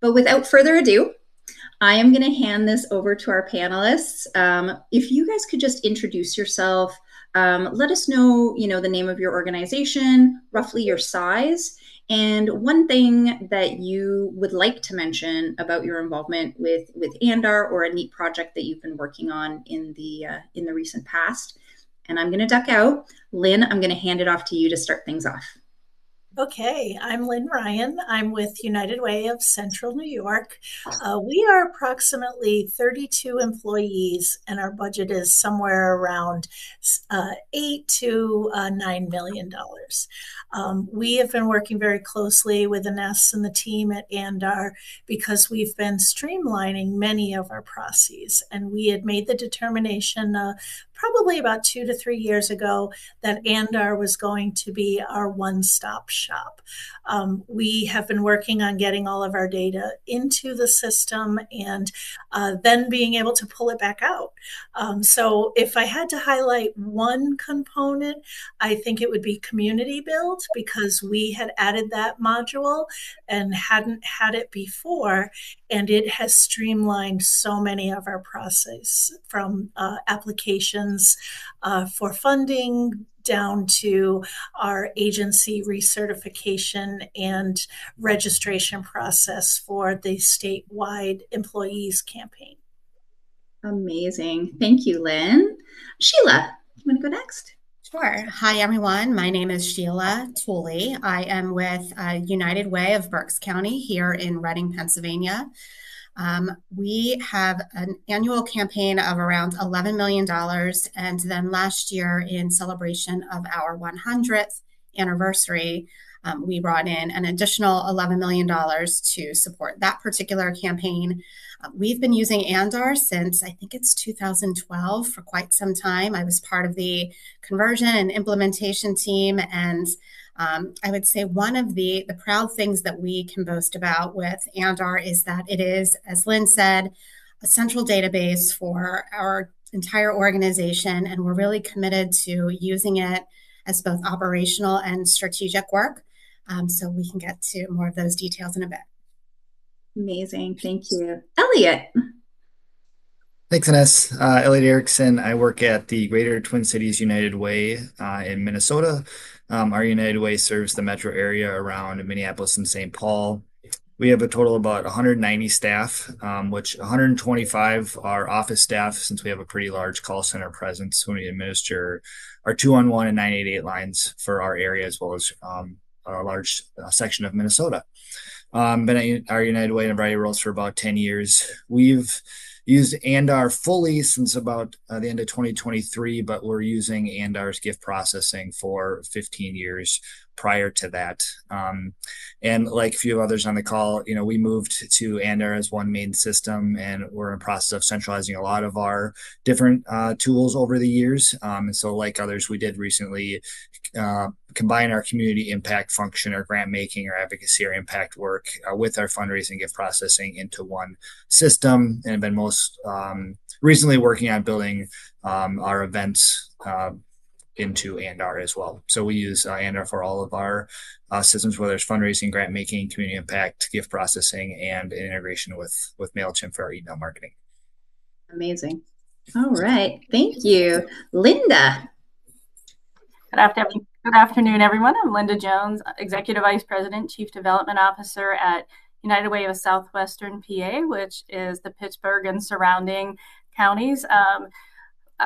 But without further ado, I am going to hand this over to our panelists. If you guys could just introduce yourself, let us know, the name of your organization, roughly your size, and one thing that you would like to mention about your involvement with Andar, or a neat project that you've been working on in the recent past. And I'm going to duck out. Lynn, I'm going to hand it off to you to start things off. Okay, I'm Lynne Ryan. I'm with United Way of Central New York. We are approximately 32 employees, and our budget is somewhere around $8 to $9 million. We have been working very closely with Ines and the team at Andar because we've been streamlining many of our processes, and we had made the determination probably about 2 to 3 years ago that Andar was going to be our one-stop shop. We have been working on getting all of our data into the system and then being able to pull it back out. So if I had to highlight one component, I think it would be community build, because we had added that module and hadn't had it before, and it has streamlined so many of our processes, from applications for funding down to our agency recertification and registration process for the statewide employees campaign. Amazing. Thank you, Lynn. Sheila, you want to go next? Sure. Hi, everyone. My name is Sheila Tulli. I am with United Way of Berks County here in Reading, Pennsylvania. We have an annual campaign of around $11 million. And then last year, in celebration of our 100th anniversary, we brought in an additional $11 million to support that particular campaign. We've been using Andar since, I think it's 2012, for quite some time. I was part of the conversion and implementation team, and I would say one of the proud things that we can boast about with Andar is that it is, as Lynn said, a central database for our entire organization, and we're really committed to using it as both operational and strategic work. So we can get to more of those details in a bit. Amazing. Thank you. Elliott. Thanks, Ines. Elliott Erickson. I work at the Greater Twin Cities United Way in Minnesota. Our United Way serves the metro area around Minneapolis and St. Paul. We have a total of about 190 staff, which 125 are office staff, since we have a pretty large call center presence when we administer our 211 and 988 lines for our area, as well as a large section of Minnesota. Been at our United Way in a variety of roles for about 10 years. We've used Andar fully since about the end of 2023, but we're using Andar's gift processing for 15 years prior to that. And like a few others on the call, we moved to Andar as one main system, and we're in the process of centralizing a lot of our different tools over the years. And so like others, we did recently combine our community impact function, our grant making, our advocacy, our impact work with our fundraising gift processing into one system, and have been most recently working on building our events into Andar as well. So we use Andar for all of our systems, whether it's fundraising, grant making, community impact, gift processing, and integration with MailChimp for our email marketing. Amazing. All right. Thank you. Linda. Good afternoon, everyone. I'm Linda Jones, Executive Vice President, Chief Development Officer at United Way of Southwestern PA, which is the Pittsburgh and surrounding counties.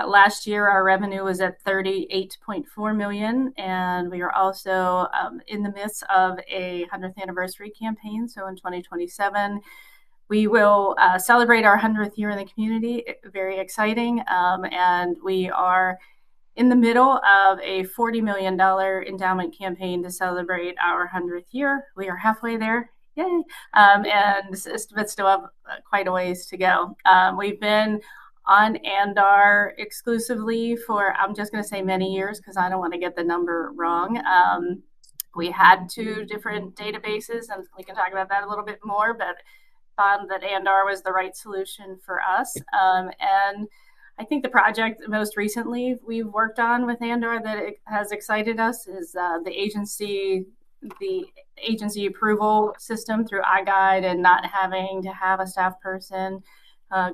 Last year, our revenue was at $38.4 million, and we are also in the midst of a 100th anniversary campaign. So in 2027, we will celebrate our 100th year in the community. Very exciting. And we are in the middle of a $40 million endowment campaign to celebrate our 100th year. We are halfway there. Yay. And still have quite a ways to go. We've been on Andar exclusively for, I'm just going to say many years, because I don't want to get the number wrong. We had 2 different databases, and we can talk about that a little bit more, but found that Andar was the right solution for us. And I think the project most recently we've worked on with Andar that it has excited us is the agency, the agency approval system through iGuide and not having to have a staff person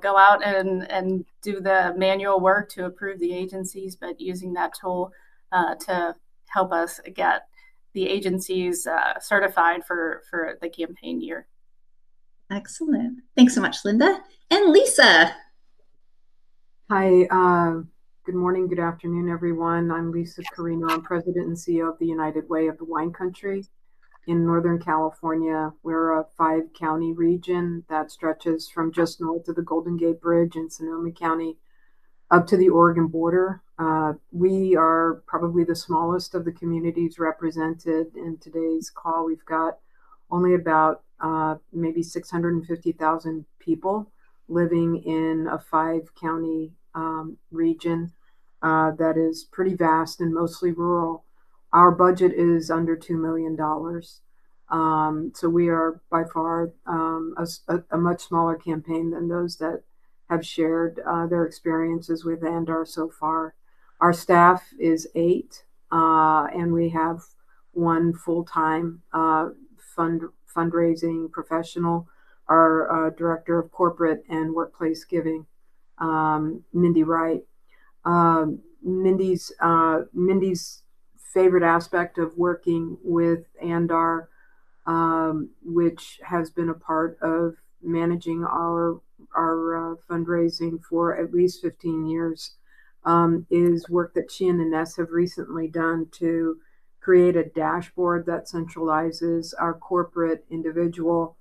go out and do the manual work to approve the agencies, but using that tool to help us get the agencies certified for the campaign year. Excellent. Thanks so much, Linda. And Lisa. Hi, good morning, good afternoon, everyone. I'm Lisa Carreño. I'm President and CEO of the United Way of the Wine Country in Northern California. We're a 5-county region that stretches from just north of the Golden Gate Bridge in Sonoma County up to the Oregon border. We are probably the smallest of the communities represented in today's call. We've got only about maybe 650,000 people living in a 5-county region that is pretty vast and mostly rural. Our budget is under $2 million. So we are by far a much smaller campaign than those that have shared their experiences with Andar so far. Our staff is 8, and we have 1 full-time fundraising professional, our Director of Corporate and Workplace Giving, Mindy Wright. Mindy's favorite aspect of working with Andar, which has been a part of managing our fundraising for at least 15 years, is work that she and Ines have recently done to create a dashboard that centralizes our corporate, individual,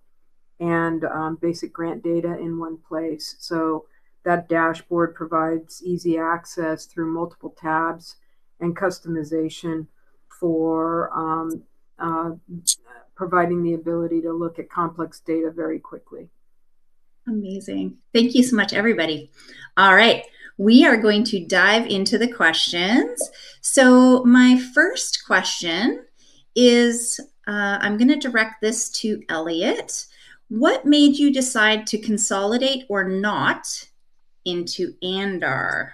and basic grant data in one place. So that dashboard provides easy access through multiple tabs and customization for providing the ability to look at complex data very quickly. Amazing. Thank you so much, everybody. All right. We are going to dive into the questions. So my first question is, I'm going to direct this to Elliott. What made you decide to consolidate or not into Andar?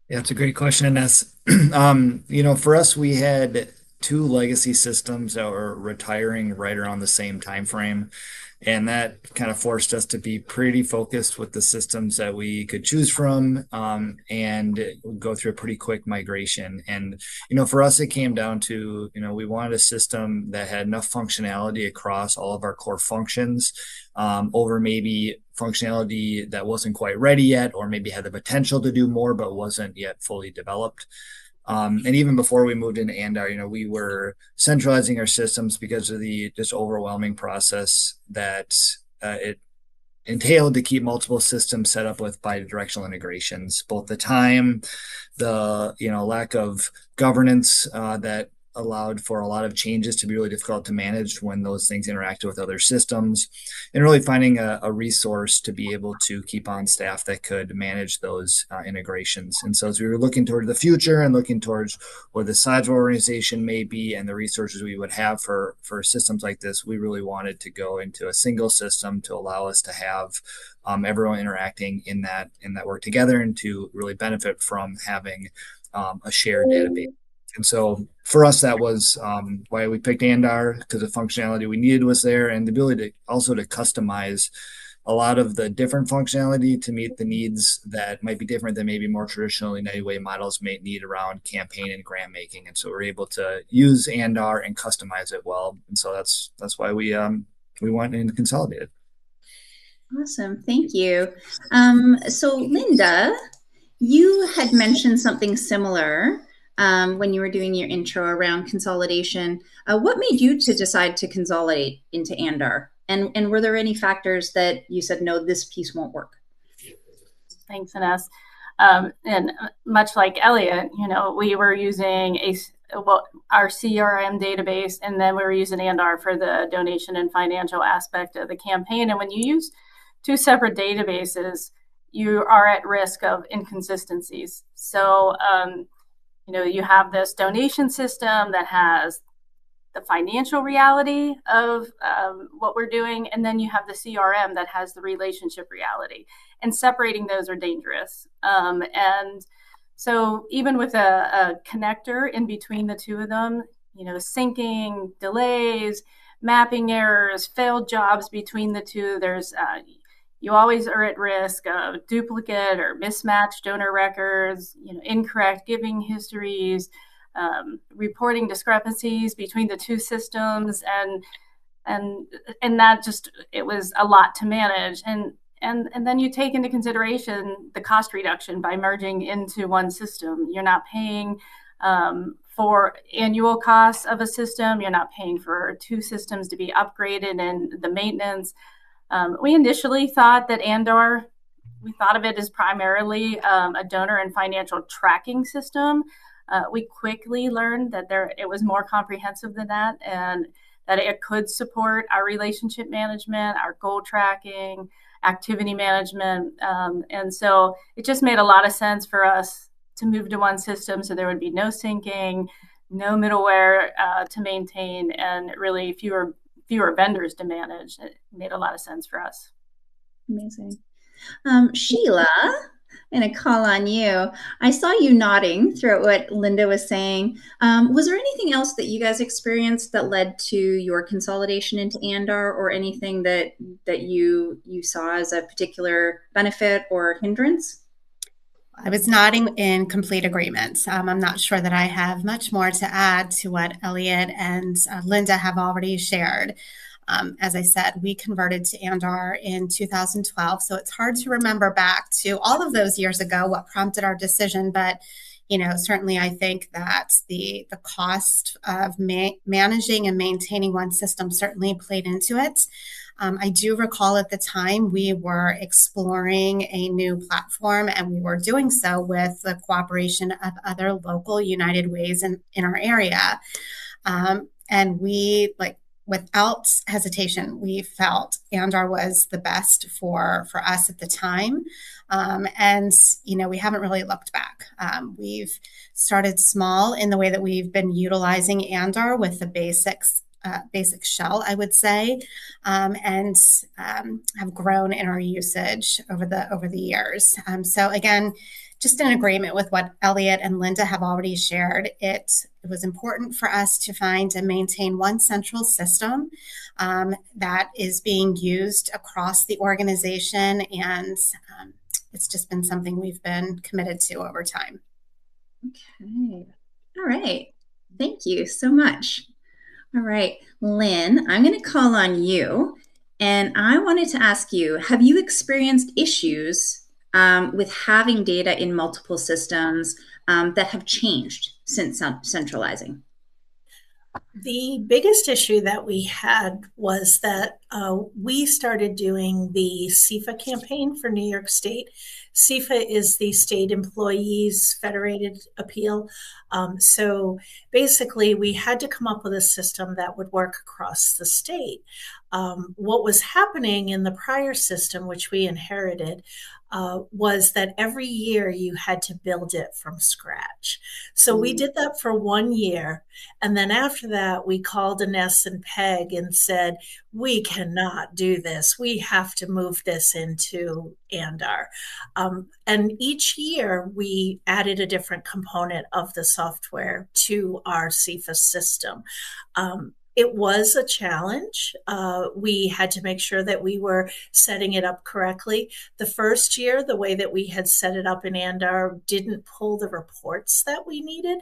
Yeah, it's a great question, Ines. For us, we had 2 legacy systems that were retiring right around the same time frame. And that kind of forced us to be pretty focused with the systems that we could choose from, and go through a pretty quick migration. And, for us, it came down to, we wanted a system that had enough functionality across all of our core functions, over maybe functionality that wasn't quite ready yet, or maybe had the potential to do more, but wasn't yet fully developed. And even before we moved into Andar, we were centralizing our systems because of the just overwhelming process that it entailed to keep multiple systems set up with bidirectional integrations. Both the time, the lack of governance that allowed for a lot of changes to be really difficult to manage when those things interacted with other systems, and really finding a resource to be able to keep on staff that could manage those integrations. And so as we were looking toward the future and looking towards what the size of our organization may be and the resources we would have for systems like this, we really wanted to go into a single system to allow us to have everyone interacting in that work together, and to really benefit from having a shared database. And so for us, that was why we picked Andar, because the functionality we needed was there, and the ability to also to customize a lot of the different functionality to meet the needs that might be different than maybe more traditional United Way models may need around campaign and grant making. And so we're able to use Andar and customize it well. And so that's why we went and consolidated. Awesome. Thank you. So Linda, you had mentioned something similar when you were doing your intro around consolidation. What made you to decide to consolidate into Andar? And were there any factors that you said, no, this piece won't work? Thanks, Ines. And much like Elliott, we were using our CRM database, and then we were using Andar for the donation and financial aspect of the campaign. And when you use 2 separate databases, you are at risk of inconsistencies. So, you have this donation system that has the financial reality of what we're doing, and then you have the CRM that has the relationship reality, and separating those are dangerous. And so even with a connector in between the 2 of them, syncing, delays, mapping errors, failed jobs between the two. You always are at risk of duplicate or mismatched donor records, incorrect giving histories, reporting discrepancies between the two systems, and that it was a lot to manage. And then you take into consideration the cost reduction by merging into one system. You're not paying for annual costs of a system. You're not paying for two systems to be upgraded and the maintenance. We initially thought that Andar, we thought of it as primarily a donor and financial tracking system. We quickly learned that it was more comprehensive than that, and that it could support our relationship management, our goal tracking, activity management. And so it just made a lot of sense for us to move to one system, so there would be no syncing, no middleware to maintain, and really fewer vendors to manage. It made a lot of sense for us. Amazing. Sheila, I'm going to call on you. I saw you nodding throughout what Linda was saying. Was there anything else that you guys experienced that led to your consolidation into Andar, or anything that you saw as a particular benefit or hindrance? I was nodding in complete agreement. I'm not sure that I have much more to add to what Elliott and Linda have already shared. As I said, we converted to Andar in 2012, so it's hard to remember back to all of those years ago what prompted our decision. But certainly I think that the cost of managing and maintaining one system certainly played into it. I do recall at the time we were exploring a new platform, and we were doing so with the cooperation of other local United Ways in our area. And we, without hesitation, we felt Andar was the best for us at the time. And we haven't really looked back. We've started small in the way that we've been utilizing Andar with the basic shell, I would say, and have grown in our usage over the years. So again, just in agreement with what Elliott and Linda have already shared, it was important for us to find and maintain one central system that is being used across the organization, and it's just been something we've been committed to over time. Okay. All right. Thank you so much. All right, Lynne, I'm going to call on you, and I wanted to ask you, have you experienced issues with having data in multiple systems that have changed since centralizing? The biggest issue that we had was that we started doing the CIFA campaign for New York State. CIFA is the State Employees Federated Appeal. So basically, we had to come up with a system that would work across the state. What was happening in the prior system, which we inherited, was that every year you had to build it from scratch. So we did that for 1 year. And then after that, we called Ines and Peg and said, we cannot do this. We have to move this into Andar. And each year we added a different component of the software to our CIFA system. It was a challenge. We had to make sure that we were setting it up correctly. The first year, the way that we had set it up in Andar didn't pull the reports that we needed.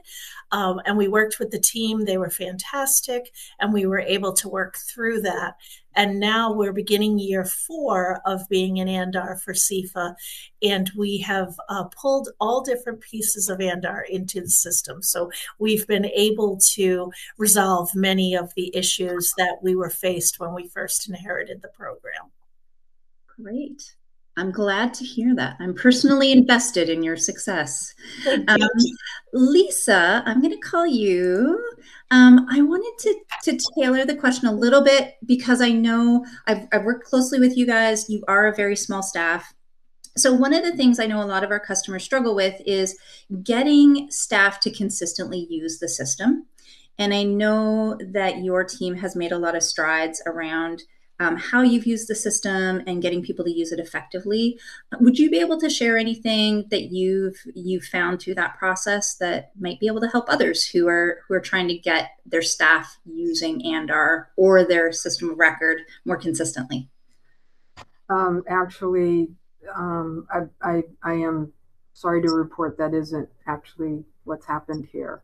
And we worked with the team. They were fantastic. And we were able to work through that. And now we're beginning year 4 of being in Andar for CIFA. And we have pulled all different pieces of Andar into the system. So we've been able to resolve many of the issues that we were faced when we first inherited the program. Great. I'm glad to hear that. I'm personally invested in your success. Lisa, I'm going to call you. I wanted to tailor the question a little bit, because I know I've worked closely with you guys. You are a very small staff. So one of the things I know a lot of our customers struggle with is getting staff to consistently use the system. And I know that your team has made a lot of strides around how you've used the system and getting people to use it effectively. Would you be able to share anything that you've found through that process that might be able to help others who are trying to get their staff using Andar or their system of record more consistently? Actually, I am sorry to report that isn't actually what's happened here.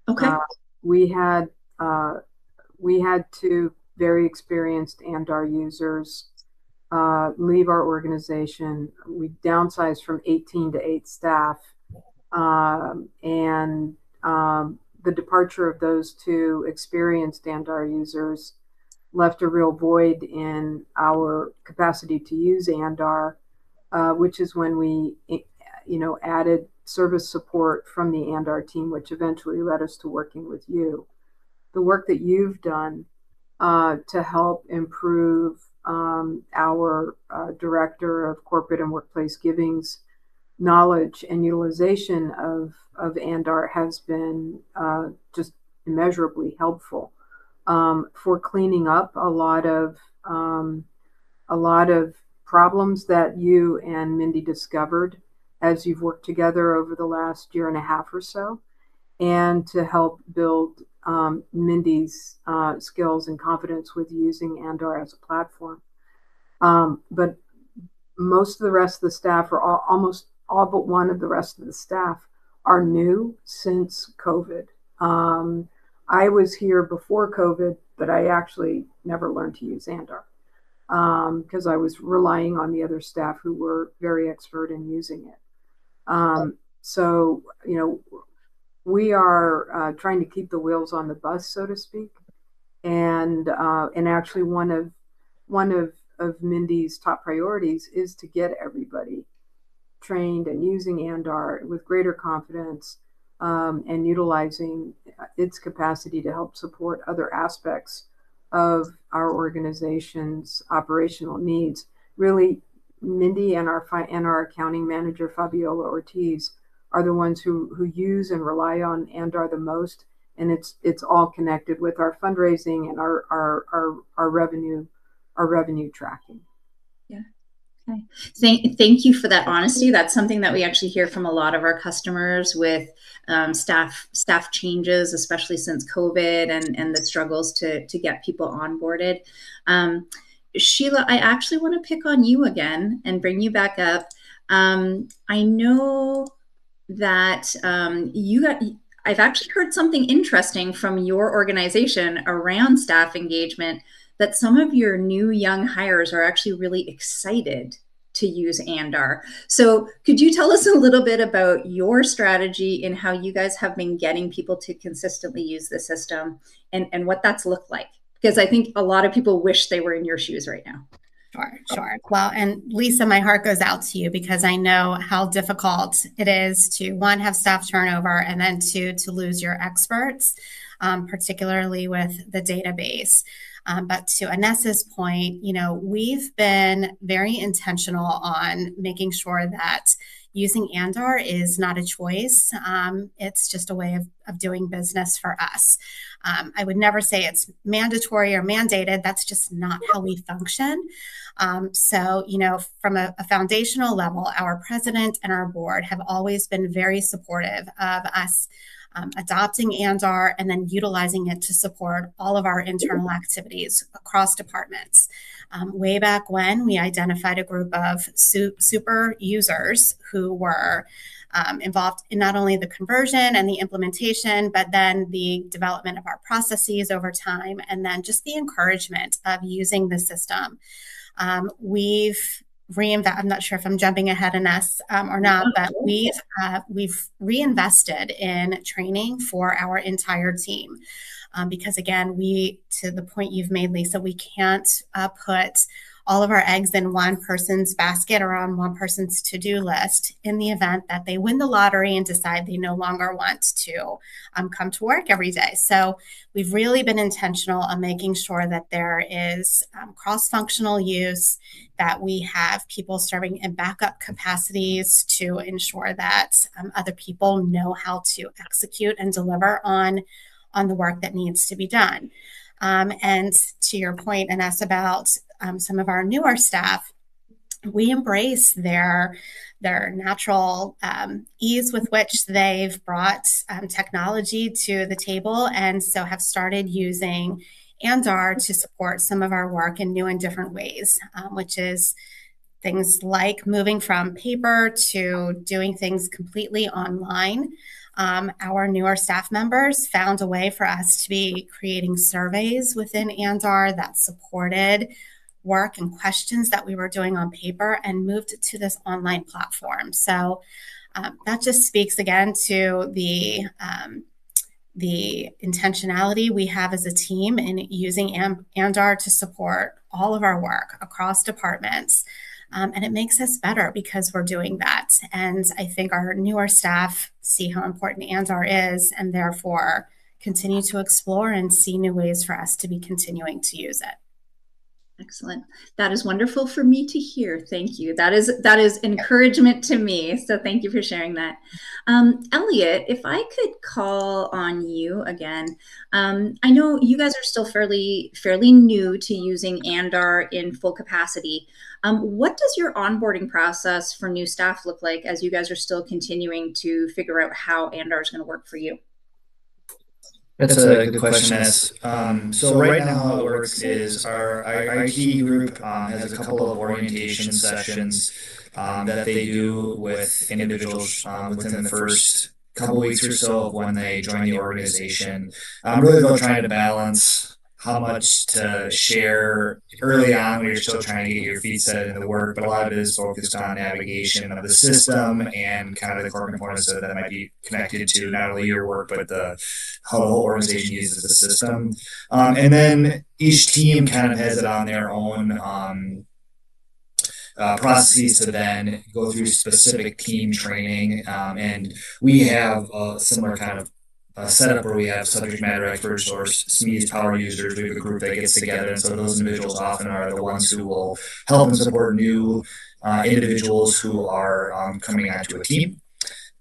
Okay. We had two very experienced Andar users leave our organization. We downsized from 18 to 8 staff, and the departure of those two experienced Andar users left a real void in our capacity to use Andar, which is when we, added service support from the Andar team, which eventually led us to working with you. The work that you've done to help improve our Director of Corporate and Workplace Giving's knowledge and utilization of Andar has been just immeasurably helpful for cleaning up a lot of problems that you and Mindy discovered as you've worked together over the last year and a half or so, and to help build Mindy's skills and confidence with using Andar as a platform. But most of the rest of the staff, or almost all but one of the rest of the staff, are new since COVID. I was here before COVID, but I actually never learned to use Andar because I was relying on the other staff who were very expert in using it. So, we are trying to keep the wheels on the bus, so to speak. And actually one of Mindy's top priorities is to get everybody trained and using Andar with greater confidence and utilizing its capacity to help support other aspects of our organization's operational needs. Really, Mindy and our accounting manager, Fabiola Ortiz, are the ones who use and rely on Andar the most, and it's all connected with our fundraising and our revenue tracking. Yeah. Okay. Thank you for that honesty. That's something that we actually hear from a lot of our customers with staff changes, especially since COVID and the struggles to get people onboarded. Sheila, I actually want to pick on you again and bring you back up. I know that I've actually heard something interesting from your organization around staff engagement, that some of your new young hires are actually really excited to use Andar. So could you tell us a little bit about your strategy and how you guys have been getting people to consistently use the system and what that's looked like? Because I think a lot of people wish they were in your shoes right now. Sure. Well, and Lisa, my heart goes out to you because I know how difficult it is to, one, have staff turnover, and then two, to lose your experts, particularly with the database. But to Anessa's point, we've been very intentional on making sure that using Andar is not a choice. It's just a way of doing business for us. I would never say it's mandatory or mandated. That's just not how we function. So, from a foundational level, our president and our board have always been very supportive of us adopting Andar and then utilizing it to support all of our internal activities across departments. Way back when, we identified a group of super users who were involved in not only the conversion and the implementation, but then the development of our processes over time, and then just the encouragement of using the system. I'm not sure if I'm jumping ahead in us or not, but we've reinvested in training for our entire team. Because again, to the point you've made, Lisa, we can't put all of our eggs in one person's basket or on one person's to-do list in the event that they win the lottery and decide they no longer want to come to work every day. So we've really been intentional on making sure that there is cross-functional use, that we have people serving in backup capacities to ensure that other people know how to execute and deliver on the work that needs to be done. And to your point, Ines, about some of our newer staff, we embrace their natural ease with which they've brought technology to the table, and so have started using Andar to support some of our work in new and different ways, which is things like moving from paper to doing things completely online. Our newer staff members found a way for us to be creating surveys within Andar that supported work and questions that we were doing on paper, and moved it to this online platform. So that just speaks again to the intentionality we have as a team in using Andar to support all of our work across departments. And it makes us better because we're doing that. And I think our newer staff see how important Andar is, and therefore continue to explore and see new ways for us to be continuing to use it. Excellent. That is wonderful for me to hear. Thank you. That is encouragement to me. So thank you for sharing that. Elliott, if I could call on you again, I know you guys are still fairly new to using Andar in full capacity. What does your onboarding process for new staff look like as you guys are still continuing to figure out how Andar is going to work for you? That's a good question, S. So right now how it works is our IT group has a couple of orientation sessions that they do with individuals within the first couple weeks or so of when they join the organization. Really, they're trying to balance how much to share early on when you're still trying to get your feet set into the work, but a lot of it is focused on navigation of the system and kind of the core components that might be connected to not only your work, but how the whole organization uses the system. And then each team kind of has it on their own processes to then go through specific team training. And we have a similar kind of setup where we have subject matter experts or SMEs, power users. We have a group that gets together, and so those individuals often are the ones who will help and support new individuals who are coming onto a team.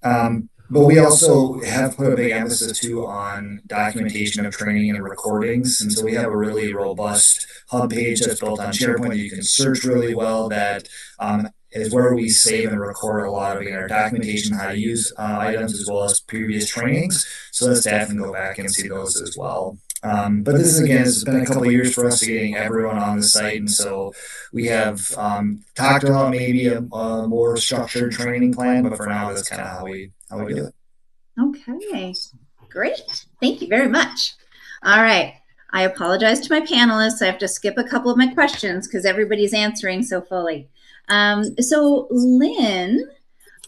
But we also have put a big emphasis too on documentation of training and recordings, and so we have a really robust hub page that's built on SharePoint that you can search really well. That is where we save and record a lot of our documentation, how to use items, as well as previous trainings, so that staff can go back and see those as well. But this is, again, it's been a couple of years for us to getting everyone on the site, and so we have talked about maybe a more structured training plan, but for now, that's kind of how we do it. Okay, great. Thank you very much. All right. I apologize to my panelists. I have to skip a couple of my questions because everybody's answering so fully. So Lynne,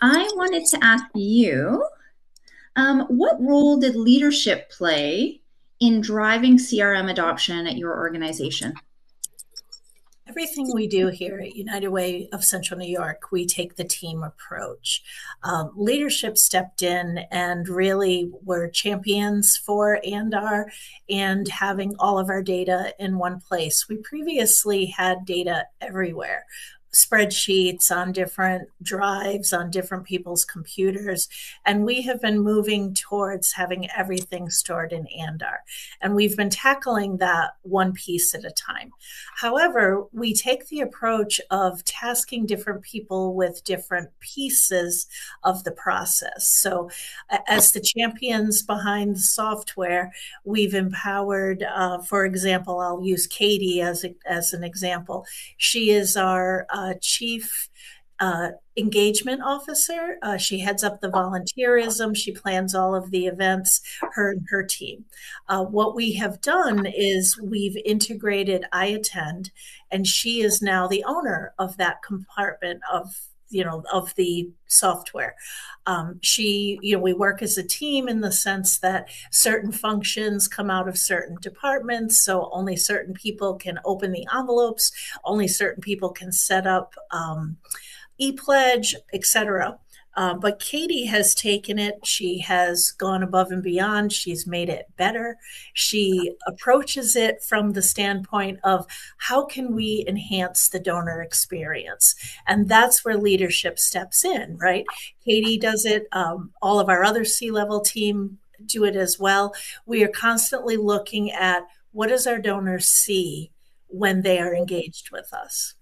I wanted to ask you, what role did leadership play in driving CRM adoption at your organization? Everything we do here at United Way of Central New York, we take the team approach. Leadership stepped in and really were champions for Andar and having all of our data in one place. We previously had data everywhere. Spreadsheets on different drives on different people's computers, and we have been moving towards having everything stored in Andar, and we've been tackling that one piece at a time. However, we take the approach of tasking different people with different pieces of the process. So as the champions behind the software, we've empowered, for example, I'll use Katie as an example. She is our chief engagement officer. She heads up the volunteerism. She plans all of the events, her and her team. What we have done is we've integrated iAttend, and she is now the owner of that compartment of the software. We work as a team in the sense that certain functions come out of certain departments, so only certain people can open the envelopes, only certain people can set up e-pledge, etc. But Katie has taken it. She has gone above and beyond. She's made it better. She approaches it from the standpoint of how can we enhance the donor experience? And that's where leadership steps in, right? Katie does it. All of our other C-level team do it as well. We are constantly looking at what does our donors see when they are engaged with us.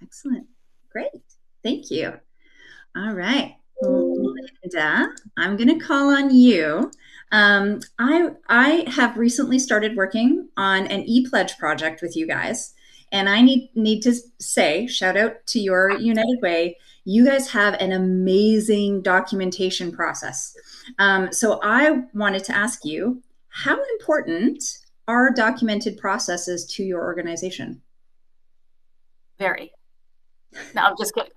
Excellent. Great. Thank you. All right. Linda, I'm going to call on you. I have recently started working on an e-pledge project with you guys, and I need to say, shout out to your United Way. You guys have an amazing documentation process. So I wanted to ask you, how important are documented processes to your organization? Very. No, I'm just kidding.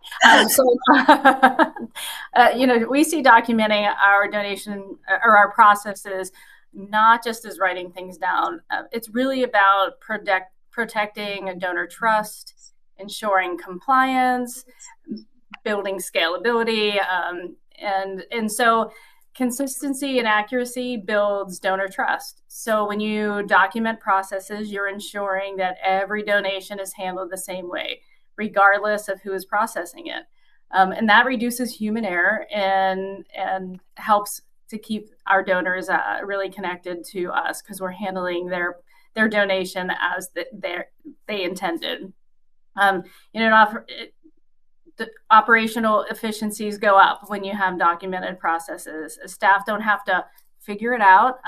We see documenting our donation or our processes not just as writing things down. It's really about protecting a donor trust, ensuring compliance, building scalability, and so consistency and accuracy builds donor trust. So when you document processes, you're ensuring that every donation is handled the same way, regardless of who is processing it. And that reduces human error and helps to keep our donors really connected to us, because we're handling their donation as they intended. The operational efficiencies go up when you have documented processes. Staff don't have to figure it out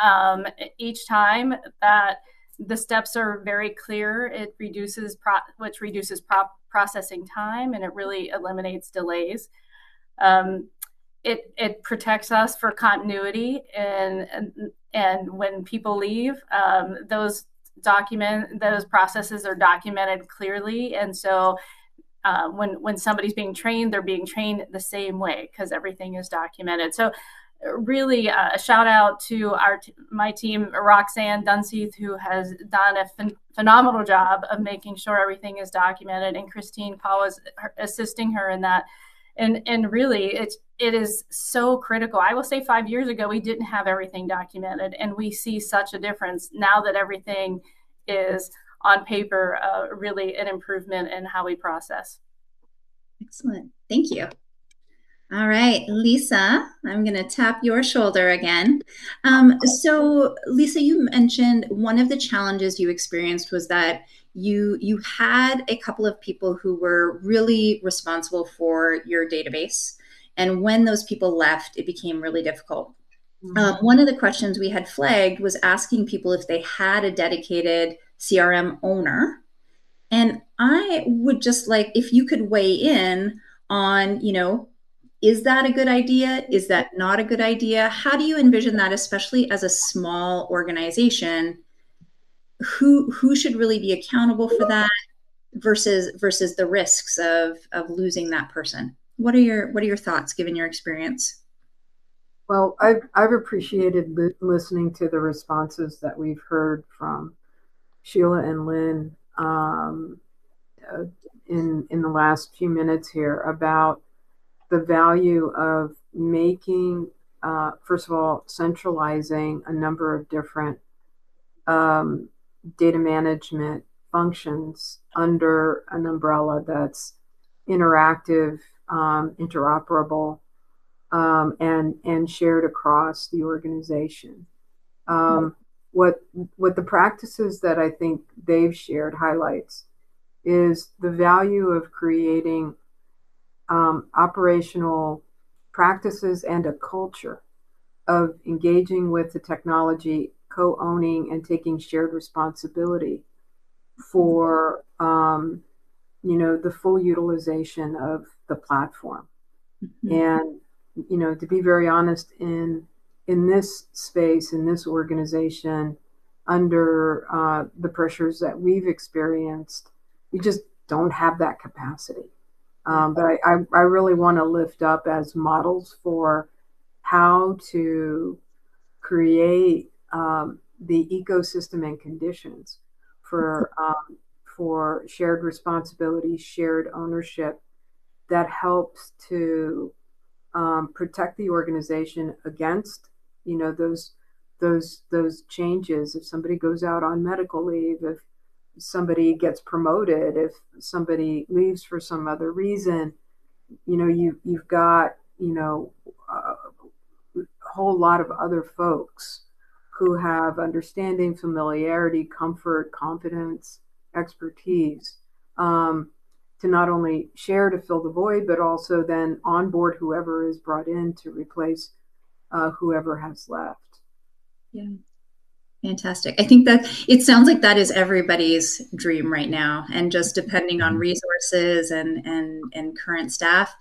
each time. That the steps are very clear. It reduces processing time, and it really eliminates delays. It protects us for continuity, and when people leave, those processes are documented clearly, and so when somebody's being trained, they're being trained the same way because everything is documented. So really a shout out to my team, Roxanne Dunseith, who has done a phenomenal job of making sure everything is documented, and Christine Paul is assisting her in that. And really, it is so critical. I will say 5 years ago, we didn't have everything documented, and we see such a difference now that everything is on paper, really an improvement in how we process. Excellent. Thank you. All right, Lisa, I'm going to tap your shoulder again. So Lisa, you mentioned one of the challenges you experienced was that you had a couple of people who were really responsible for your database. And when those people left, it became really difficult. One of the questions we had flagged was asking people if they had a dedicated CRM owner. And I would just like, if you could weigh in on, is that a good idea? Is that not a good idea? How do you envision that, especially as a small organization? Who should really be accountable for that versus the risks of losing that person? What are your thoughts given your experience? Well, I've appreciated listening to the responses that we've heard from Sheila and Lynne in the last few minutes here about the value of making, first of all, centralizing a number of different data management functions under an umbrella that's interactive, interoperable, and shared across the organization. What the practices that I think they've shared highlights is the value of creating operational practices and a culture of engaging with the technology, co-owning and taking shared responsibility for the full utilization of the platform. And to be very honest, in this space, in this organization, under the pressures that we've experienced, we just don't have that capacity. But I really want to lift up as models for how to create the ecosystem and conditions for shared responsibility, shared ownership that helps to protect the organization against those changes. If somebody goes out on medical leave, if somebody gets promoted, if somebody leaves for some other reason, you've got a whole lot of other folks who have understanding, familiarity, comfort, confidence expertise to not only share to fill the void, but also then onboard whoever is brought in to replace whoever has left. Yeah. Fantastic. I think that it sounds like that is everybody's dream right now. And just depending on resources and current staff,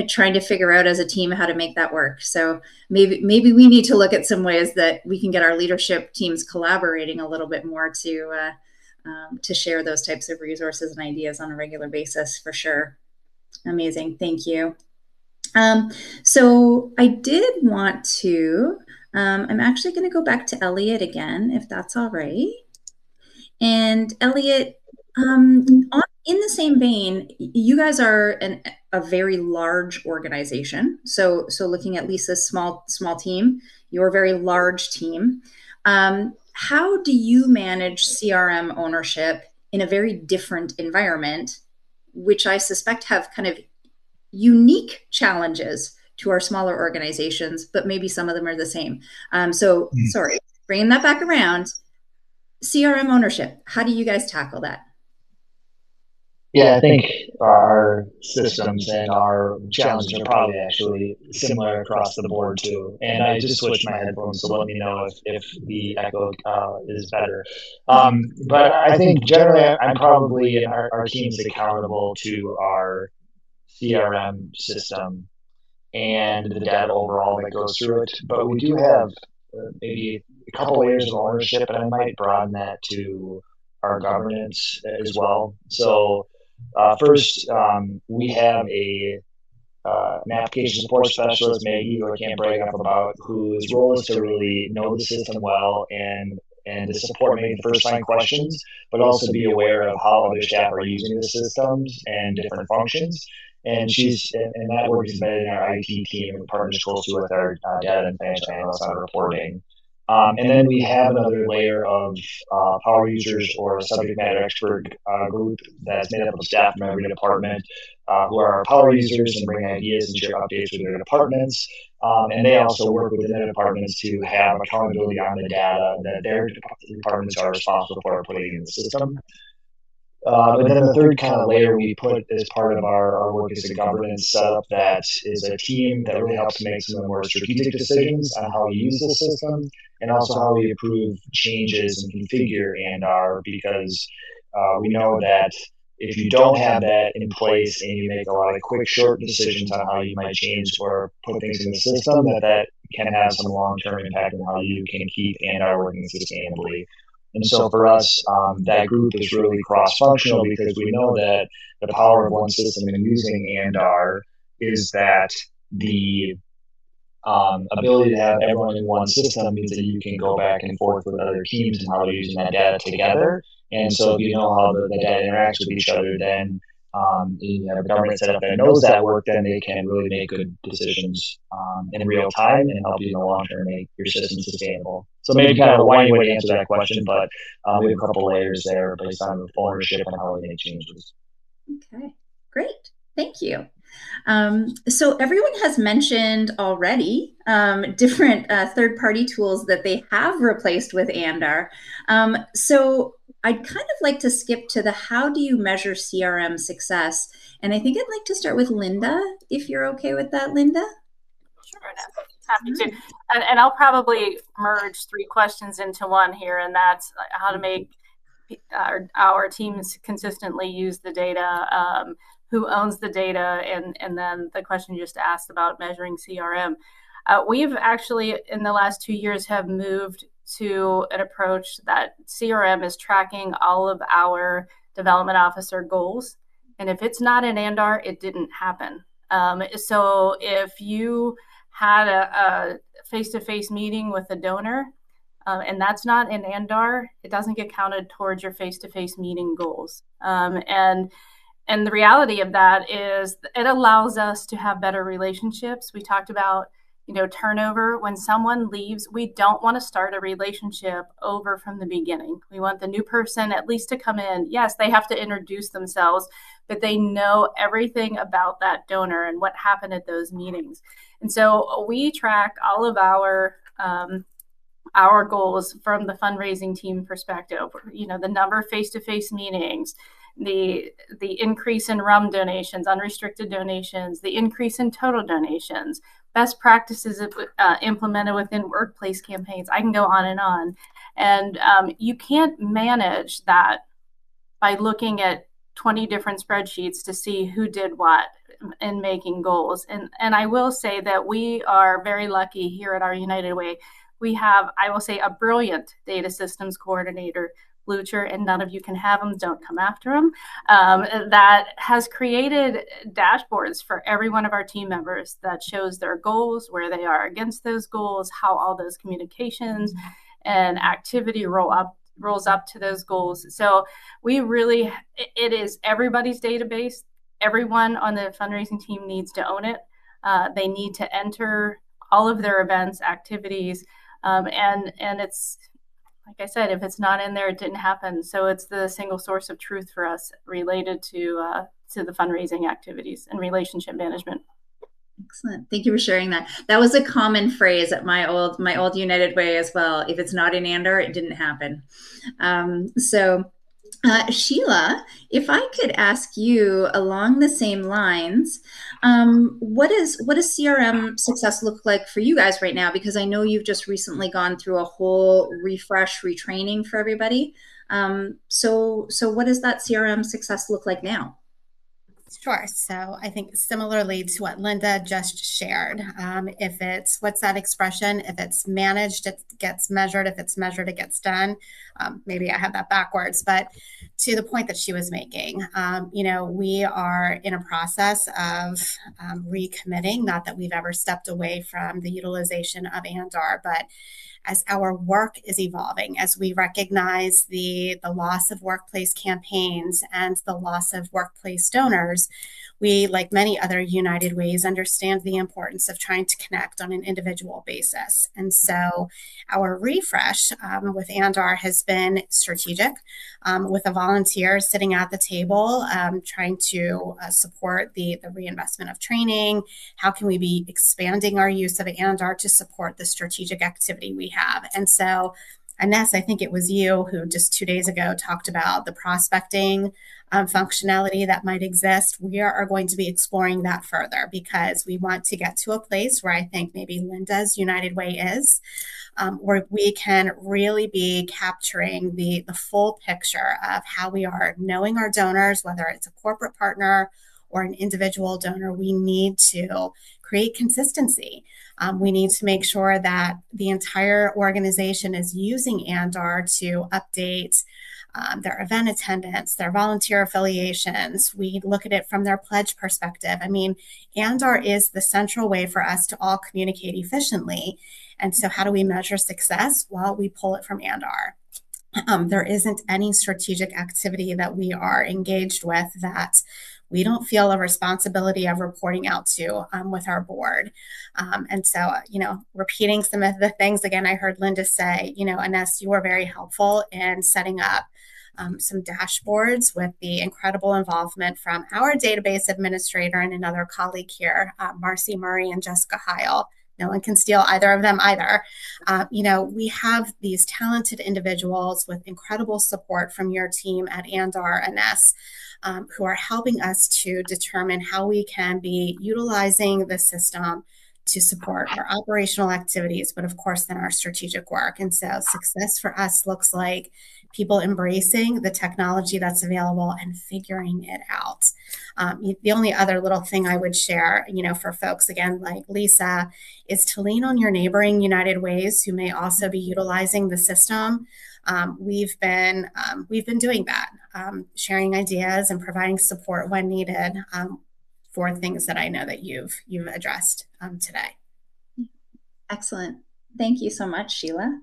trying to figure out as a team how to make that work. So maybe we need to look at some ways that we can get our leadership teams collaborating a little bit more to share those types of resources and ideas on a regular basis, for sure. Amazing. Thank you. So I did want to, I'm actually going to go back to Elliott again, if that's all right. And Elliott, in the same vein, you guys are a very large organization. So looking at Lisa's small team, you're a very large team. How do you manage CRM ownership in a very different environment, which I suspect have kind of unique challenges to our smaller organizations, but maybe some of them are the same. Sorry, bringing that back around, CRM ownership, how do you guys tackle that? Yeah, I think our systems and our challenges are probably actually similar across the board too. And I just switched my headphones, so let me know if the echo is better. But I think generally I'm probably, our team's accountable to our CRM system and the data overall that goes through it. But we do have maybe a couple layers of ownership, and I might broaden that to our governance as well. So first, we have an application support specialist, Maggie, who I can't brag enough about, whose role is to really know the system well and to support maybe the first line questions, but also be aware of how other staff are using the systems and different functions. And that work is embedded in our IT team and partners closely with our data and financial analysts on reporting. And then we have another layer of power users or subject matter expert group that's made up of staff from every department who are our power users and bring ideas and share updates with their departments. And they also work within their departments to have accountability on the data that their departments are responsible for putting in the system. But then the third kind of layer we put as part of our work is a governance setup that is a team that really helps make some of the more strategic decisions on how we use the system and also how we approve changes and configure Andar, because we know that if you don't have that in place and you make a lot of quick, short decisions on how you might change or put things in the system, that can have some long-term impact on how you can keep Andar working sustainably. And so for us, that group is really cross-functional because we know that the power of one system in using Andar is that the ability to have everyone in one system means that you can go back and forth with other teams and how they're using that data together. And so if you know how the data interacts with each other, then you have a government setup that knows that work, then they can really make good decisions in real time and help you in the long term make your system sustainable. So maybe kind of a winding way to answer that question, but we have a couple layers there based on ownership and how we make changes. Okay, great. Thank you. So everyone has mentioned already different third-party tools that they have replaced with Andar. So I'd kind of like to skip to the how do you measure CRM success? And I think I'd like to start with Linda, if you're okay with that, Linda. Sure, happy to. And I'll probably merge three questions into one here, and that's how to make our teams consistently use the data, who owns the data, and then the question you just asked about measuring CRM. We've actually, in the last 2 years, have moved to an approach that CRM is tracking all of our development officer goals. And if it's not in Andar, it didn't happen. So if you had a face-to-face meeting with a donor, and that's not in Andar, it doesn't get counted towards your face-to-face meeting goals. And the reality of that is it allows us to have better relationships. We talked about, turnover. When someone leaves, we don't want to start a relationship over from the beginning. We want the new person at least to come in. Yes, they have to introduce themselves, but they know everything about that donor and what happened at those meetings. And so we track all of our our goals from the fundraising team perspective. The number of face-to-face meetings, the increase in rum donations, unrestricted donations, the increase in total donations, best practices implemented within workplace campaigns. I can go on and on. And you can't manage that by looking at 20 different spreadsheets to see who did what in making goals. And I will say that we are very lucky here at our United Way. We have, I will say, a brilliant data systems coordinator, Blucher, and none of you can have him, don't come after him, that has created dashboards for every one of our team members that shows their goals, where they are against those goals, how all those communications and activity rolls up to those goals. So it is everybody's database. Everyone on the fundraising team needs to own it. They need to enter all of their events, activities, and it's, like I said, if it's not in there, it didn't happen. So it's the single source of truth for us related to the fundraising activities and relationship management. Excellent. Thank you for sharing that. That was a common phrase at my old United Way as well. If it's not in Andar, it didn't happen. Sheila, if I could ask you along the same lines, what does CRM success look like for you guys right now? Because I know you've just recently gone through a whole retraining for everybody. So what does that CRM success look like now? Sure. So I think similarly to what Linda just shared, if it's, what's that expression? If it's managed, it gets measured. If it's measured, it gets done. Maybe I have that backwards, but to the point that she was making, we are in a process of recommitting, not that we've ever stepped away from the utilization of Andar, but as our work is evolving, as we recognize the loss of workplace campaigns and the loss of workplace donors, we, like many other United Ways, understand the importance of trying to connect on an individual basis. And so our refresh with Andar has been strategic, with a volunteer sitting at the table, trying to support the reinvestment of training. How can we be expanding our use of Andar to support the strategic activity we have? And so, Ines, I think it was you who just 2 days ago talked about the prospecting functionality that might exist. We are going to be exploring that further because we want to get to a place where I think maybe Linda's United Way is, where we can really be capturing the full picture of how we are knowing our donors, whether it's a corporate partner or an individual donor. We need to create consistency. We need to make sure that the entire organization is using Andar to update their event attendance, their volunteer affiliations. We look at it from their pledge perspective. I mean, Andar is the central way for us to all communicate efficiently. And so how do we measure success? Well, we pull it from Andar. There isn't any strategic activity that we are engaged with that we don't feel a responsibility of reporting out to with our board. And so, repeating some of the things, again, I heard Linda say, Ines, you were very helpful in setting up some dashboards with the incredible involvement from our database administrator and another colleague here, Marcy Murray and Jessica Heil. No one can steal either of them either. We have these talented individuals with incredible support from your team at Andar, Ines, who are helping us to determine how we can be utilizing the system to support our operational activities, but of course, then our strategic work. And so success for us looks like people embracing the technology that's available and figuring it out. The only other little thing I would share, for folks, again, like Lisa, is to lean on your neighboring United Ways who may also be utilizing the system. We've been doing that, sharing ideas and providing support when needed for things that I know that you've addressed today. Excellent. Thank you so much, Sheila.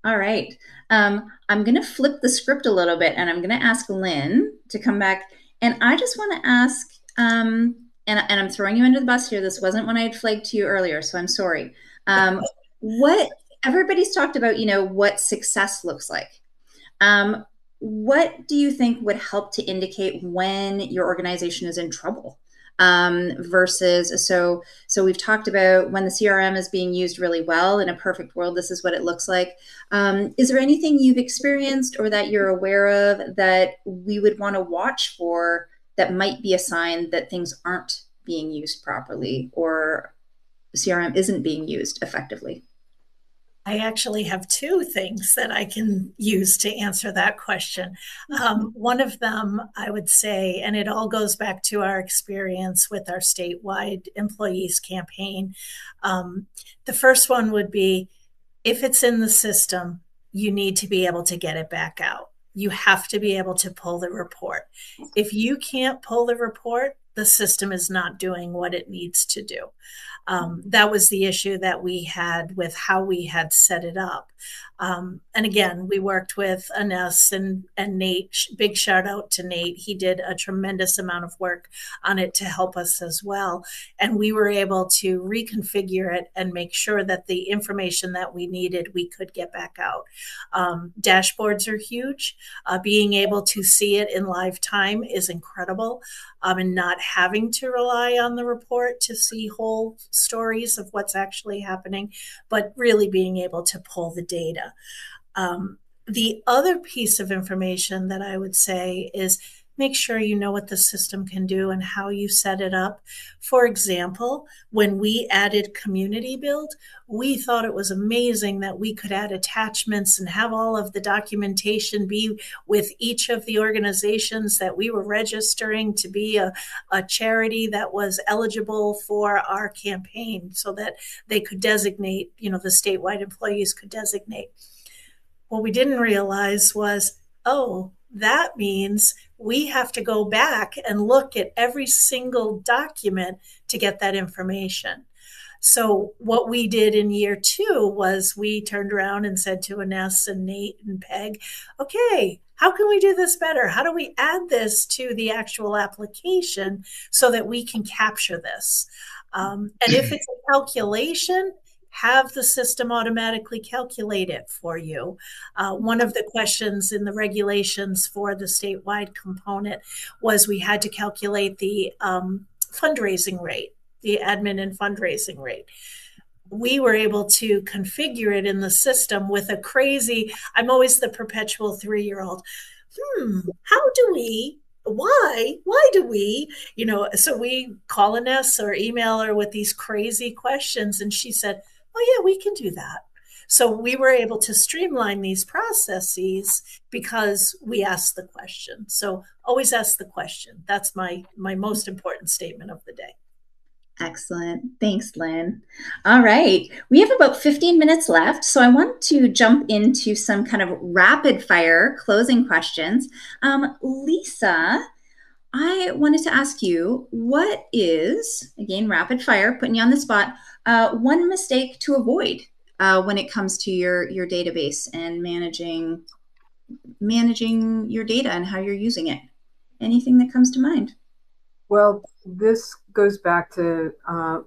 All right. I'm going to flip the script a little bit, and I'm going to ask Lynne to come back. And I just want to ask, and I'm throwing you under the bus here. This wasn't when I had flagged to you earlier, so I'm sorry. What everybody's talked about, what success looks like. What do you think would help to indicate when your organization is in trouble? versus, so we've talked about when the CRM is being used really well. In a perfect world, this is what it looks like. Is there anything you've experienced or that you're aware of that we would want to watch for that might be a sign that things aren't being used properly or CRM isn't being used effectively? I actually have two things that I can use to answer that question. One of them, I would say, and it all goes back to our experience with our statewide employees campaign. The first one would be, if it's in the system, you need to be able to get it back out. You have to be able to pull the report. If you can't pull the report, the system is not doing what it needs to do. That was the issue that we had with how we had set it up. And again, we worked with Ines and Nate. Big shout out to Nate. He did a tremendous amount of work on it to help us as well. And we were able to reconfigure it and make sure that the information that we needed, we could get back out. Dashboards are huge. Being able to see it in live time is incredible. And not having to rely on the report to see whole stories of what's actually happening, but really being able to pull the data. The other piece of information that I would say is make sure you know what the system can do and how you set it up. For example, when we added community build, we thought it was amazing that we could add attachments and have all of the documentation be with each of the organizations that we were registering to be a charity that was eligible for our campaign, so that they could designate, the statewide employees could designate. What we didn't realize was, that means we have to go back and look at every single document to get that information. So what we did in year 2 was we turned around and said to Ines and Nate and Peg, okay, how can we do this better? How do we add this to the actual application so that we can capture this? And if it's a calculation, have the system automatically calculate it for you. One of the questions in the regulations for the statewide component was we had to calculate the fundraising rate, the admin and fundraising rate. We were able to configure it in the system with a crazy, I'm always the perpetual 3-year-old. How do we, why do we, so we call Ines or email her with these crazy questions. And she said, oh yeah, we can do that. So we were able to streamline these processes because we asked the question. So always ask the question. That's my most important statement of the day. Excellent. Thanks, Lynn. All right. We have about 15 minutes left, so I want to jump into some kind of rapid fire closing questions. Lisa, I wanted to ask you, what is, again, rapid fire, putting you on the spot, one mistake to avoid when it comes to your database and managing your data and how you're using it? Anything that comes to mind? Well, this goes back to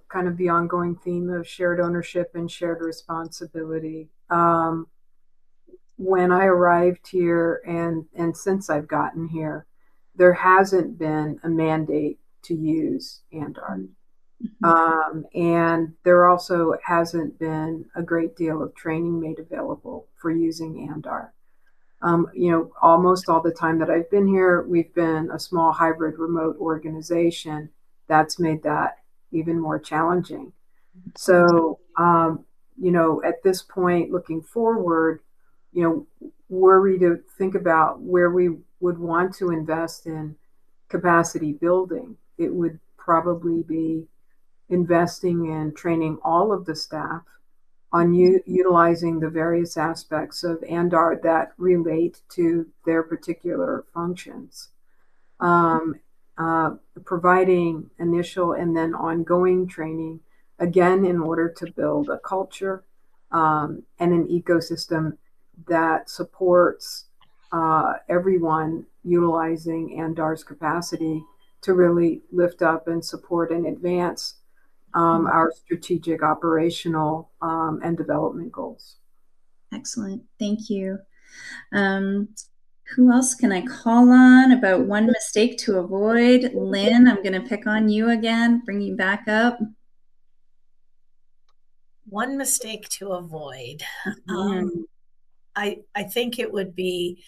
kind of the ongoing theme of shared ownership and shared responsibility. When I arrived here and since I've gotten here, there hasn't been a mandate to use Andar. And there also hasn't been a great deal of training made available for using Andar. Almost all the time that I've been here, we've been a small hybrid remote organization. That's made that even more challenging. So, at this point, looking forward, were we to think about where we would want to invest in capacity building, it would probably be investing in training all of the staff on utilizing the various aspects of Andar that relate to their particular functions. Providing initial and then ongoing training, again, in order to build a culture and an ecosystem that supports everyone utilizing Andar's capacity to really lift up and support and advance our strategic, operational, and development goals. Excellent. Thank you. Who else can I call on about one mistake to avoid? Lynn, I'm going to pick on you again, bring you back up. One mistake to avoid. Mm-hmm. I think it would be,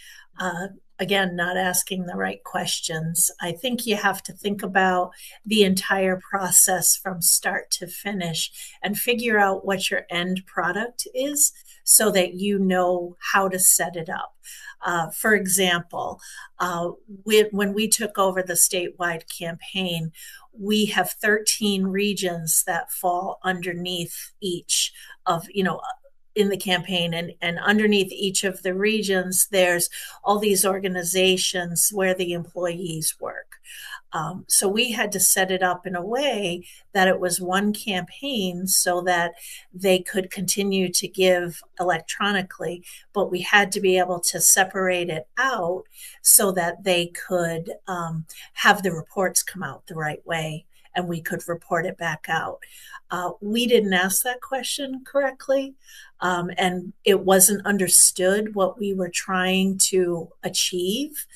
again, not asking the right questions. I think you have to think about the entire process from start to finish and figure out what your end product is so that you know how to set it up. For example, when we took over the statewide campaign, we have 13 regions that fall underneath each of, in the campaign, and underneath each of the regions there's all these organizations where the employees work. So we had to set it up in a way that it was one campaign so that they could continue to give electronically, but we had to be able to separate it out so that they could have the reports come out the right way and we could report it back out. We didn't ask that question correctly, and it wasn't understood what we were trying to achieve.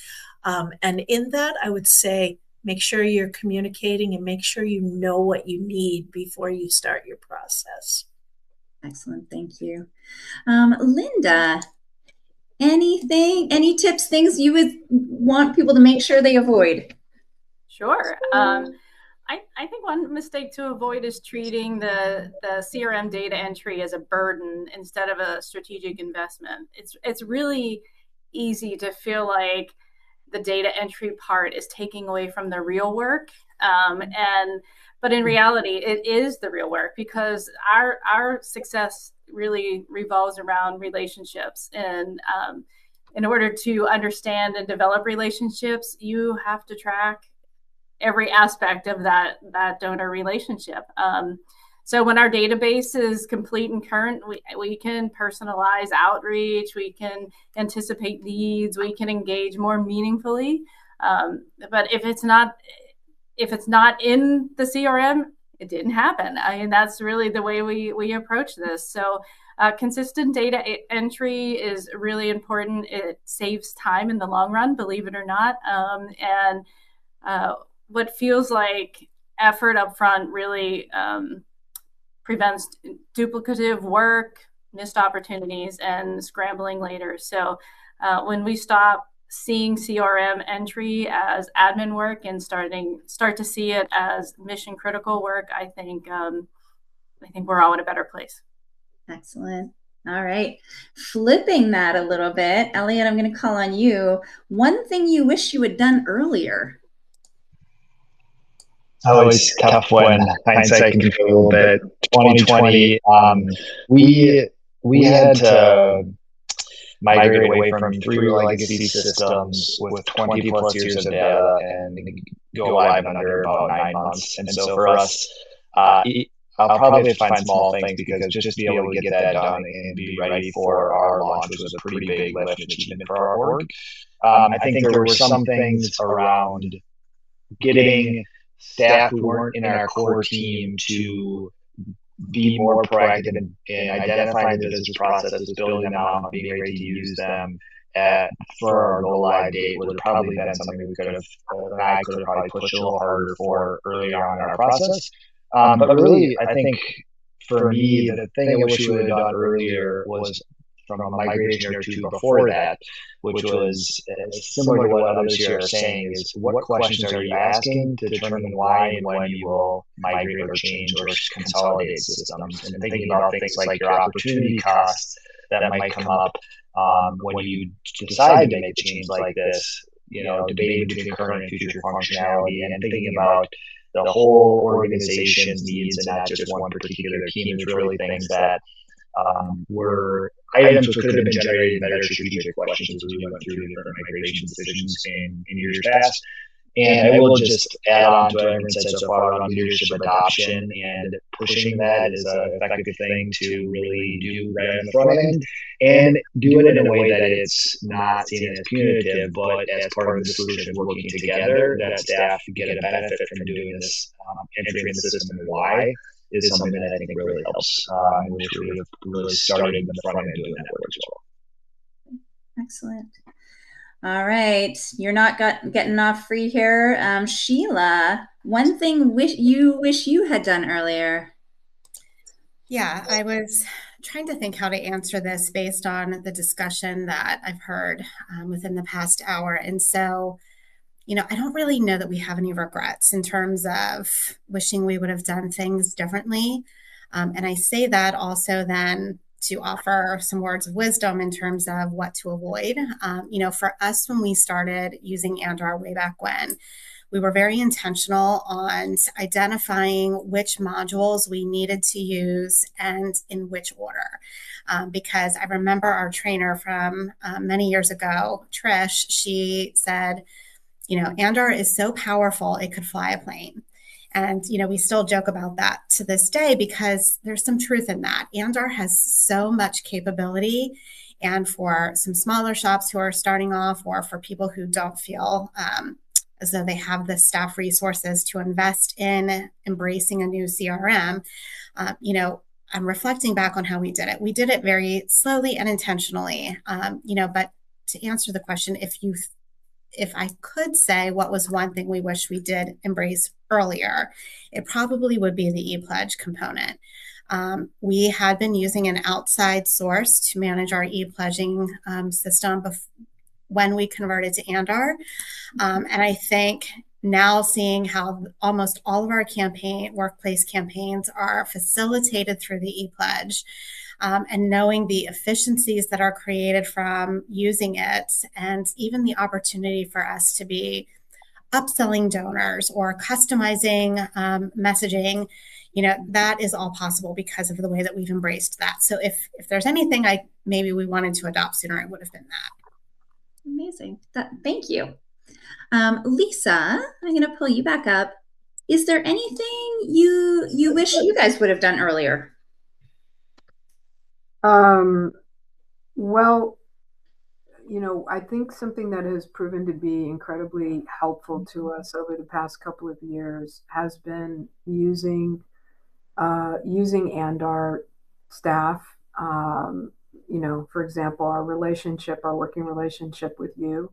And in that, I would say, make sure you're communicating and make sure you know what you need before you start your process. Excellent. Thank you. Linda, any tips, things you would want people to make sure they avoid? Sure. I think one mistake to avoid is treating the CRM data entry as a burden instead of a strategic investment. It's really easy to feel like the data entry part is taking away from the real work. But in reality, it is the real work, because our success really revolves around relationships. And in order to understand and develop relationships, you have to track every aspect of that donor relationship. So when our database is complete and current, we can personalize outreach, we can anticipate needs, we can engage more meaningfully. But if it's not in the CRM, it didn't happen. I mean, that's really the way we approach this. So consistent data entry is really important. It saves time in the long run, believe it or not. And what feels like effort up front really prevents duplicative work, missed opportunities, and scrambling later. So when we stop seeing CRM entry as admin work and start to see it as mission critical work, I think we're all in a better place. Excellent. All right. Flipping that a little bit, Elliott, I'm going to call on you. One thing you wish you had done earlier. It's always tough when hindsight can be a little bit 2020. We had to migrate away from 3 legacy systems with 20 plus years of data and go live in under about 9 months. And so for us, I'll probably have to find small things, because just to be able to get that done and be ready for our launch was a pretty big lift and achievement for our org. I think there were some things around getting staff who weren't in our core team to be more proactive in identifying the business processes, building them out, being ready to use them for our go live date would have probably been something we could have, I could have probably pushed a little harder for earlier on in our process. But really, I think for me, the thing I wish we would have done earlier was from a migration or two before that, which was similar to what others here are saying, is what questions are you asking to determine why and when you will migrate or change or consolidate systems, and thinking about things like your opportunity costs that might come up when you decide to make a change like this, debating between current and future functionality, and thinking about the whole organization's needs and not just one particular team. Is really things that were items which could have been generated in better strategic questions as we went through different migration decisions in years past. And I will just add on to what everyone said so far around leadership adoption and pushing that is an effective thing to really do right on the front end, and do it in a way that it's not seen as punitive, but as part of the solution of working together, that staff get a benefit from doing this, entering the system and why is something that I think really helps. I wish we would have really started in the front end doing that work as well. Excellent. All right, you're not getting off free here. Sheila, one thing you wish you had done earlier. Yeah, I was trying to think how to answer this based on the discussion that I've heard within the past hour. And so, I don't really know that we have any regrets in terms of wishing we would have done things differently. And I say that also then to offer some words of wisdom in terms of what to avoid. For us, when we started using Andar way back when, we were very intentional on identifying which modules we needed to use and in which order. Because I remember our trainer from many years ago, Trish, she said, Andar is so powerful, it could fly a plane. And, we still joke about that to this day because there's some truth in that. Andar has so much capability. And for some smaller shops who are starting off, or for people who don't feel as though they have the staff resources to invest in embracing a new CRM, I'm reflecting back on how we did it. We did it very slowly and intentionally, but to answer the question, if I could say what was one thing we wish we did embrace earlier, it probably would be the e-pledge component. We had been using an outside source to manage our e-pledging system when we converted to Andar. And I think now seeing how almost all of our workplace campaigns are facilitated through the e-pledge, and knowing the efficiencies that are created from using it, and even the opportunity for us to be upselling donors or customizing messaging, that is all possible because of the way that we've embraced that. So if there's anything maybe we wanted to adopt sooner, it would have been that. Amazing. Thank you. Lisa, I'm going to pull you back up. Is there anything you wish you guys would have done earlier? Well, I think something that has proven to be incredibly helpful to us over the past couple of years has been using Andar staff. For example, our working relationship with you,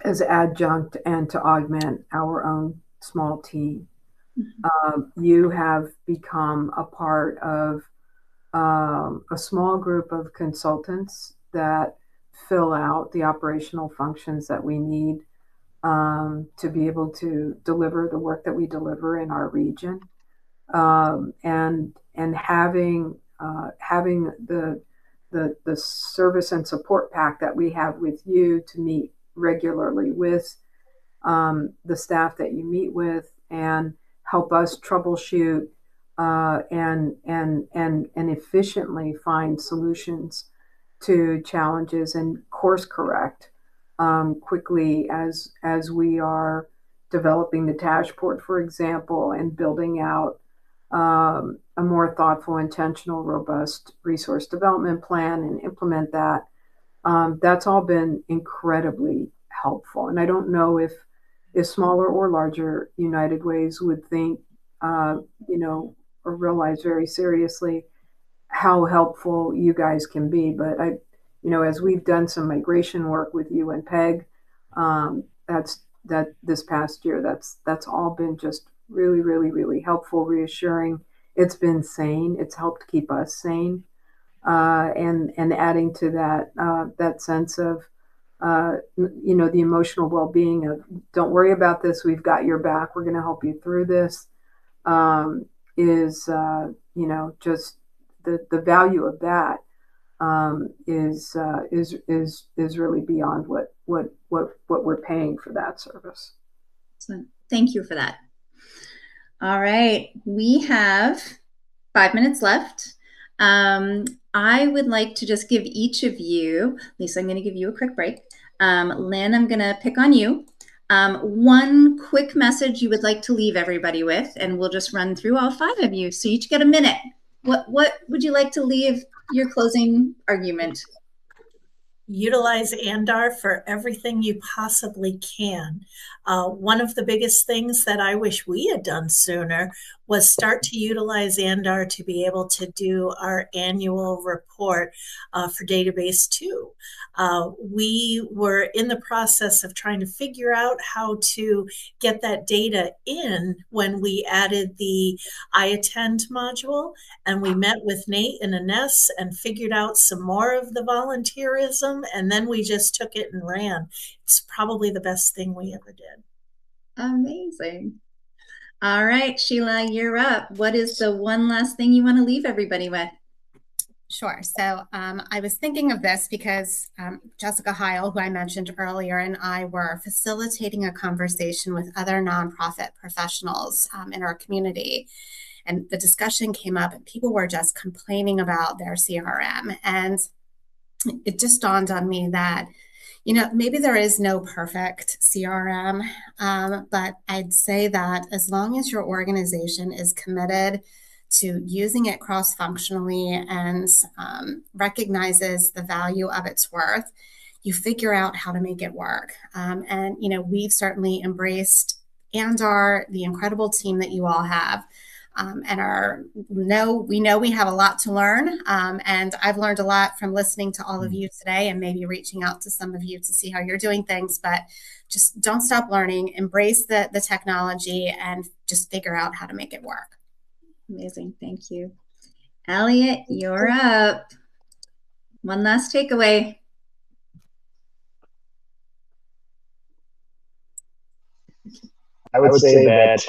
as adjunct and to augment our own small team. You have become a part of a small group of consultants that fill out the operational functions that we need to be able to deliver the work that we deliver in our region, and having the service and support pack that we have with you to meet regularly with the staff that you meet with and help us troubleshoot and efficiently find solutions to challenges and course correct quickly as we are developing the dashboard, for example, and building out a more thoughtful, intentional, robust resource development plan and implement that. That's all been incredibly helpful. And I don't know if smaller or larger United Ways would think, or realize very seriously how helpful you guys can be. But as we've done some migration work with you and Peg, this past year, that's all been just really, really, really helpful, reassuring. It's been sane. It's helped keep us sane, and adding to that sense of the emotional well-being of, don't worry about this. We've got your back. We're going to help you through this. Is just the value of that is really beyond what we're paying for that service. So thank you for that. All right, we have 5 minutes left. I would like to just give each of you, Lisa, I'm going to give you a quick break. Lynn, I'm going to pick on you. One quick message you would like to leave everybody with, and we'll just run through all 5 of you. So you each get a minute. What would you like to leave your closing argument? utilize Andar for everything you possibly can. One of the biggest things that I wish we had done sooner was start to utilize Andar to be able to do our annual report for database 2. We were in the process of trying to figure out how to get that data in when we added the I Attend module, and we met with Nate and Ines and figured out some more of the volunteerism, and then we just took it and ran. It's probably the best thing we ever did. Amazing. All right, Sheila, you're up. What is the one last thing you want to leave everybody with? Sure. So I was thinking of this because Jessica Heil, who I mentioned earlier, and I were facilitating a conversation with other nonprofit professionals in our community. And the discussion came up and people were just complaining about their CRM. And it just dawned on me that, maybe there is no perfect CRM, but I'd say that as long as your organization is committed to using it cross-functionally and recognizes the value of its worth, you figure out how to make it work. And we've certainly embraced Andar, the incredible team that you all have. And we know we have a lot to learn. And I've learned a lot from listening to all of you today and maybe reaching out to some of you to see how you're doing things, but just don't stop learning, embrace the technology, and just figure out how to make it work. Amazing. Thank you. Elliott, you're up. One last takeaway. I would say that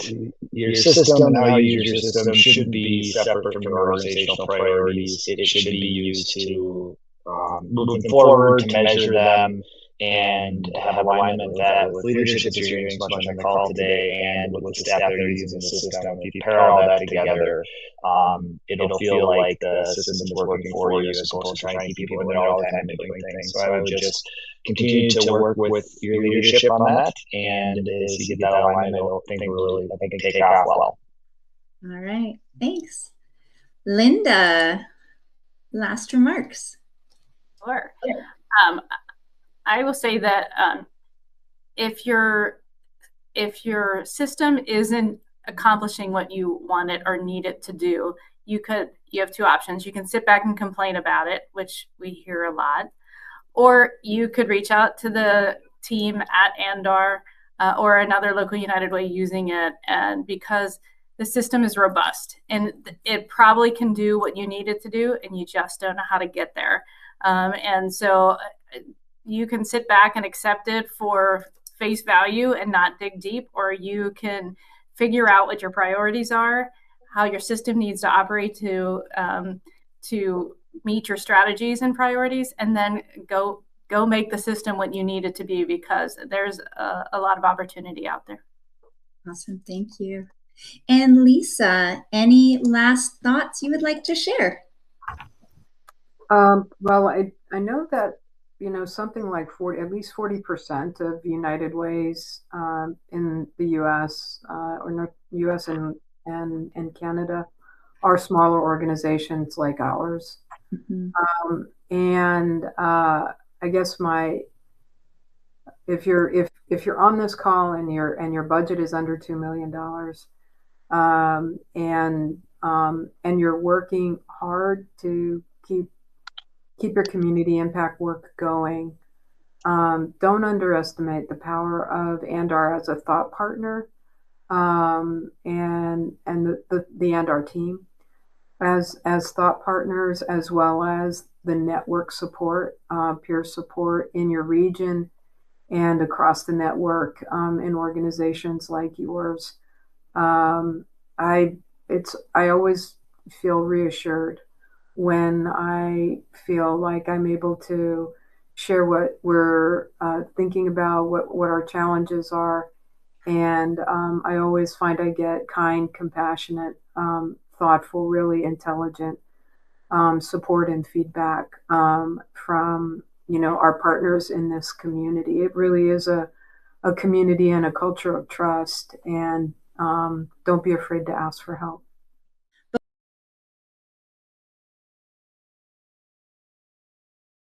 your system and how you use your system shouldn't be separate from your organizational priorities. It should be used to moving forward, to measure them, and have alignment with that, with leadership that you're doing so much on the call today, and with the staff that are using the system. If you pair all that together, it'll feel like the system's working for you as opposed to trying to keep people in there all the time and doing things. So I would just continue to work with your leadership on that, and as you get that alignment, I think take off well. All right, thanks. Linda, last remarks. Sure. I will say that if your system isn't accomplishing what you want it or need it to do, you have two options. You can sit back and complain about it, which we hear a lot, or you could reach out to the team at Andar or another local United Way using it, and because the system is robust and it probably can do what you need it to do, and you just don't know how to get there. And so you can sit back and accept it for face value and not dig deep, or you can figure out what your priorities are, how your system needs to operate to meet your strategies and priorities, and then go make the system what you need it to be, because there's a lot of opportunity out there. Awesome. Thank you. And Lisa, any last thoughts you would like to share? Well, I know that, something like at least 40% of United Ways in the U.S. Or North U.S. and Canada are smaller organizations like ours. Mm-hmm. And I guess if you're on this call and your budget is under $2 million, and you're working hard to keep your community impact work going, don't underestimate the power of Andar as a thought partner, and the Andar team as thought partners, as well as the network support, peer support in your region and across the network in organizations like yours. I always feel reassured when I feel like I'm able to share what we're thinking about, what our challenges are. And I always find I get kind, compassionate, thoughtful, really intelligent support and feedback from, our partners in this community. It really is a community and a culture of trust, and don't be afraid to ask for help.